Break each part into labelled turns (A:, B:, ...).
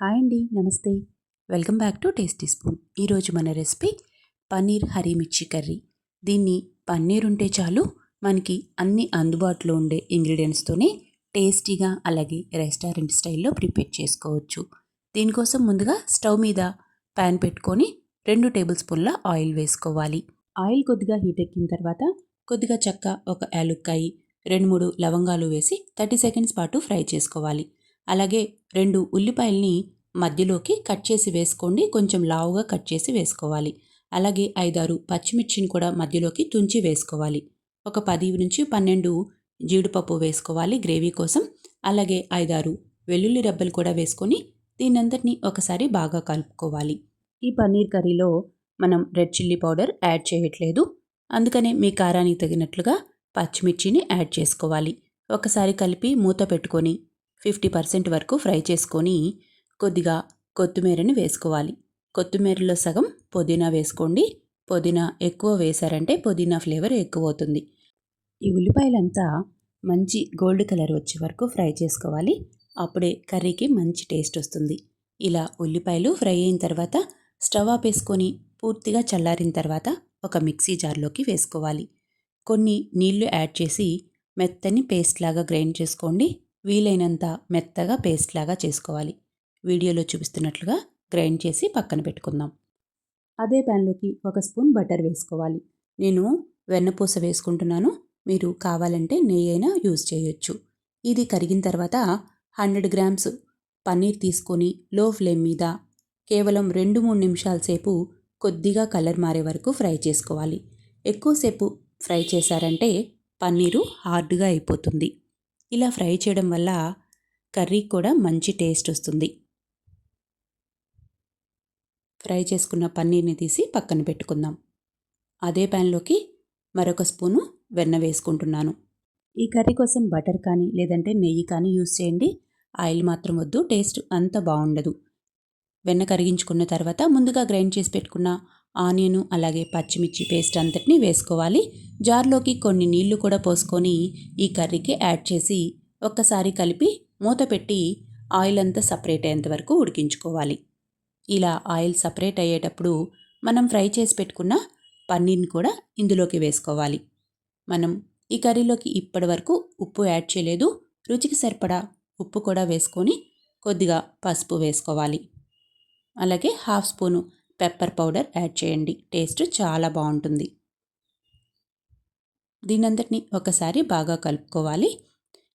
A: Hi అండి, నమస్తే. Welcome back to tasty spoon. ఈరోజు మన రెసిపీ పన్నీర్ హరీ మిర్చి కర్రీ. దీన్ని పన్నీర్ ఉంటే చాలు మనకి అన్ని అందుబాటులో ఉండే ఇంగ్రీడియంట్స్తోనే టేస్టీగా అలాగే రెస్టారెంట్ స్టైల్లో ప్రిపేర్ చేసుకోవచ్చు. దీనికోసం ముందుగా స్టవ్ మీద ప్యాన్ పెట్టుకొని 2 టేబుల్ స్పూన్ల ఆయిల్ వేసుకోవాలి. ఆయిల్ కొద్దిగా హీట్ ఎక్కిన తర్వాత కొద్దిగా చెక్క, ఒక యాలుక్కాయి, 2-3 లవంగాలు వేసి 30 సెకండ్స్ పాటు ఫ్రై చేసుకోవాలి. అలాగే 2 ఉల్లిపాయల్ని మధ్యలోకి కట్ చేసి వేసుకోండి, కొంచెం లావుగా కట్ చేసి వేసుకోవాలి. అలాగే 5-6 పచ్చిమిర్చిని కూడా మధ్యలోకి తుంచి వేసుకోవాలి. ఒక 10-12 జీడిపప్పు వేసుకోవాలి గ్రేవీ కోసం. అలాగే 5-6 వెల్లుల్లి రెబ్బలు కూడా వేసుకొని దీనంతటిని ఒకసారి బాగా కలుపుకోవాలి. ఈ పన్నీర్ కర్రీలో మనం రెడ్ చిల్లీ పౌడర్ యాడ్ చేయట్లేదు, అందుకనే మీ కారానికి తగినట్లుగా పచ్చిమిర్చిని యాడ్ చేసుకోవాలి. ఒకసారి కలిపి మూత పెట్టుకొని 50% వరకు ఫ్రై చేసుకొని కొద్దిగా కొత్తిమీరని వేసుకోవాలి. కొత్తిమీరలో సగం పుదీనా వేసుకోండి. పుదీనా ఎక్కువ వేశారంటే పుదీనా ఫ్లేవర్ ఎక్కువ అవుతుంది. ఈ ఉల్లిపాయలంతా మంచి గోల్డ్ కలర్ వచ్చే వరకు ఫ్రై చేసుకోవాలి. అప్పుడే కర్రీకి మంచి టేస్ట్ వస్తుంది. ఇలా ఉల్లిపాయలు ఫ్రై అయిన తర్వాత స్టవ్ ఆపేసుకొని పూర్తిగా చల్లారిన తర్వాత ఒక మిక్సీ జార్లోకి వేసుకోవాలి. కొన్ని నీళ్లు యాడ్ చేసి మెత్తని పేస్ట్ లాగా గ్రైండ్ చేసుకోండి. వీలైనంత మెత్తగా పేస్ట్ లాగా చేసుకోవాలి. వీడియోలో చూపిస్తున్నట్లుగా గ్రైండ్ చేసి పక్కన పెట్టుకుందాం. అదే ప్యాన్లోకి 1 స్పూన్ బటర్ వేసుకోవాలి. నేను వెన్నపూస వేసుకుంటున్నాను, మీరు కావాలంటే నెయ్యి అయినా యూజ్ చేయొచ్చు. ఇది కరిగిన తర్వాత 100 గ్రామ్స్ పన్నీర్ తీసుకొని లో ఫ్లేమ్ మీద కేవలం 2-3 నిమిషాల సేపు కొద్దిగా కలర్ మారే వరకు ఫ్రై చేసుకోవాలి. ఎక్కువసేపు ఫ్రై చేశారంటే పన్నీరు హార్డ్గా అయిపోతుంది. ఇలా ఫ్రై చేయడం వల్ల కర్రీ కూడా మంచి టేస్ట్ వస్తుంది. ఫ్రై చేసుకున్న పన్నీర్ని తీసి పక్కన పెట్టుకుందాం. అదే ప్యాన్లోకి మరొక స్పూను వెన్న వేసుకుంటున్నాను. ఈ కర్రీ కోసం బటర్ కానీ లేదంటే నెయ్యి కానీ యూజ్ చేయండి. ఆయిల్ మాత్రం వద్దు, టేస్ట్ అంత బాగుండదు. వెన్న కరిగించుకున్న తర్వాత ముందుగా గ్రైండ్ చేసి పెట్టుకున్న ఆనియను అలాగే పచ్చిమిర్చి పేస్ట్ అంతటిని వేసుకోవాలి. జార్లోకి కొన్ని నీళ్లు కూడా పోసుకొని ఈ కర్రీకి యాడ్ చేసి ఒక్కసారి కలిపి మూత పెట్టి ఆయిల్ అంతా సపరేట్ అయ్యేంత వరకు ఉడికించుకోవాలి. ఇలా ఆయిల్ సపరేట్ అయ్యేటప్పుడు మనం ఫ్రై చేసి పెట్టుకున్న పన్నీర్ని కూడా ఇందులోకి వేసుకోవాలి. మనం ఈ కర్రీలోకి ఇప్పటి వరకు ఉప్పు యాడ్ చేయలేదు. రుచికి సరిపడా ఉప్పు కూడా వేసుకొని కొద్దిగా పసుపు వేసుకోవాలి. అలాగే 1/2 స్పూను పెప్పర్ పౌడర్ యాడ్ చేయండి, టేస్ట్ చాలా బాగుంటుంది. దీనంతటిని ఒకసారి బాగా కలుపుకోవాలి.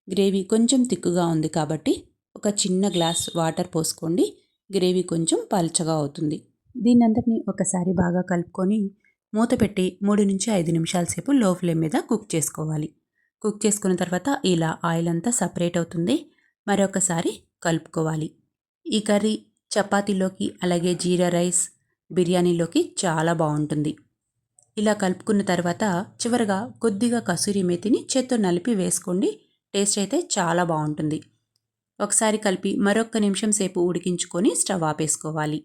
A: గ్రేవీ కొంచెం తిక్కుగా ఉంది కాబట్టి ఒక చిన్న గ్లాస్ వాటర్ పోసుకోండి, గ్రేవీ కొంచెం పల్చగా అవుతుంది. దీనంతటిని ఒకసారి బాగా కలుపుకొని మూత పెట్టి 3-5 నిమిషాల సేపు లో ఫ్లేమ్ మీద కుక్ చేసుకోవాలి. కుక్ చేసుకున్న తర్వాత ఇలా ఆయిల్ అంతా సపరేట్ అవుతుంది. మరొకసారి కలుపుకోవాలి. ఈ కర్రీ చపాతీలోకి అలాగే జీరా రైస్, బిర్యానీలోకి చాలా బాగుంటుంది. ఇలా కలుపుకున్న తర్వాత చివరగా కొద్దిగా కసూరి మేతిని చేత్తో నలిపి వేసుకోండి, టేస్ట్ అయితే చాలా బాగుంటుంది. ఒకసారి కలిపి మరొక నిమిషం సేపు ఉడికించుకొని స్టవ్ ఆపేసుకోవాలి.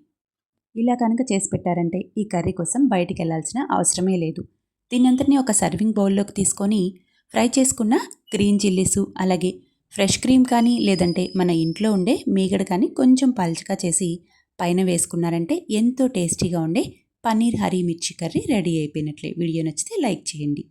A: ఇలా కనుక చేసి పెట్టారంటే ఈ కర్రీ కోసం బయటికి వెళ్ళాల్సిన అవసరమే లేదు. దీనంతటిని ఒక సర్వింగ్ బౌల్లోకి తీసుకొని ఫ్రై చేసుకున్న గ్రీన్ చిల్లీసు అలాగే ఫ్రెష్ క్రీమ్ కానీ లేదంటే మన ఇంట్లో ఉండే మీగడ కానీ కొంచెం పల్చగా చేసి పైన వేసుకున్నారంటే ఎంతో టేస్టీగా ఉండే పన్నీర్ హరీ మిర్చి కర్రీ రెడీ అయిపోయినట్లే. వీడియో నచ్చితే లైక్ చేయండి.